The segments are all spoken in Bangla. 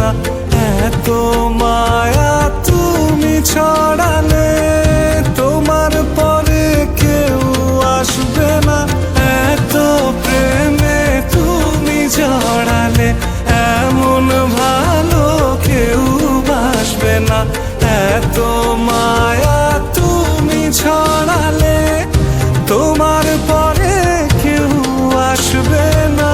না, এত মায়া তুমি ছড়ালে তোমার পরে কেউ আসবে না, এত প্রেমে তুমি জড়ালে এমন ভালো কেউ বাসবে না, এত মায়া তুমি ছড়ালে তোমার পরে কেউ আসবে না।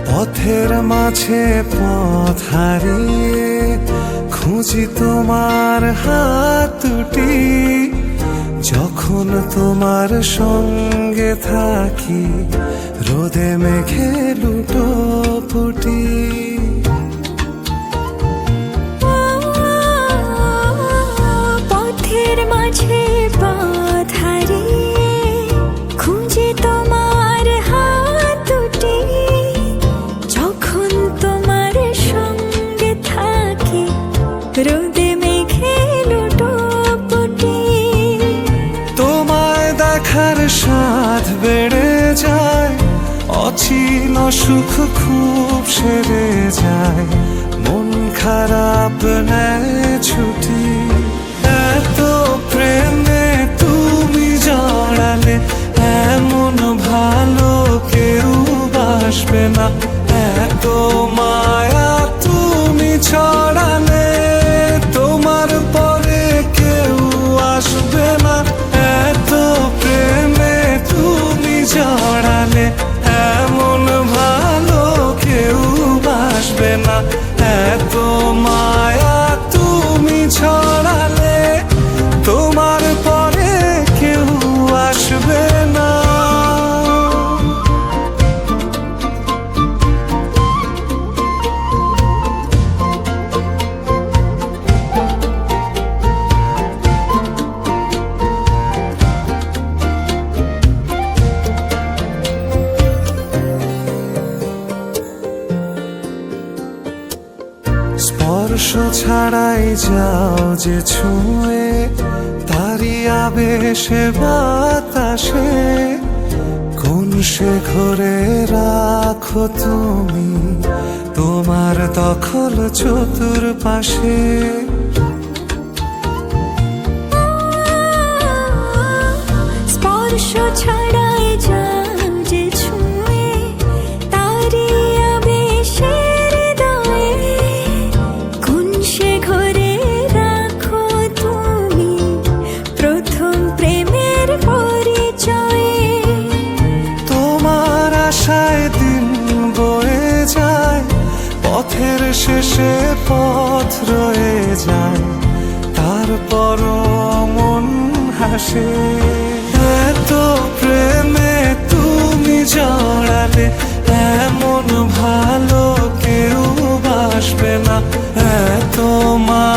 পথের মাঝে পথ হারিয়ে খুঁজি তোমার হাত দুটি, যখন তোমার সঙ্গে থাকি রোদে মেঘে লুটোপুটি। পথের মাঝে পথ হারিয়ে খুঁজি তোমার হাত দুটি, যখন তোমার সঙ্গে থাকি রোদে মেঘে লুটোপুটি। তোমায় দেখার স্বাদ বেড়ে যায়, অচিন সুখ খুব সেরে যায়, মন খারাপ নেয় ছুটি, এত প্রেমে তুমি জড়ালে এমন ভালো কেউ বাসবে না, এত মায়া তুমি ছড়ালে তোমার পরে কেউ আসবে না, এত প্রেমে তুমি জড়ালে এমন ভালো কেউ বাসবে না, এত মায়া তুমি ছড়ালে তোমার পরে কেউ আসবে না। স্পর্শ ছাড়াই যাও যে ছুঁয়ে, তারি আবেশে বাতাসে কোন সে ঘরে রাখো তুমি তোমার দখল চতুর্পাশে। স্পর্শ ছাড়াই যাও যে ছুঁয়ে, তারি আবেশের হৃদয়ে কোন সে ঘরে রাখো তুমি প্রথম প্রেমের পরিচয়ে। তোমার আশায় দিন বয়ে যায়, পথের শেষে পথ রয়ে যায়, তারপরও মন হাসে, এত প্রেমে তুমি জড়ালে এমন ভালো কেউ বাসবে না, এত মা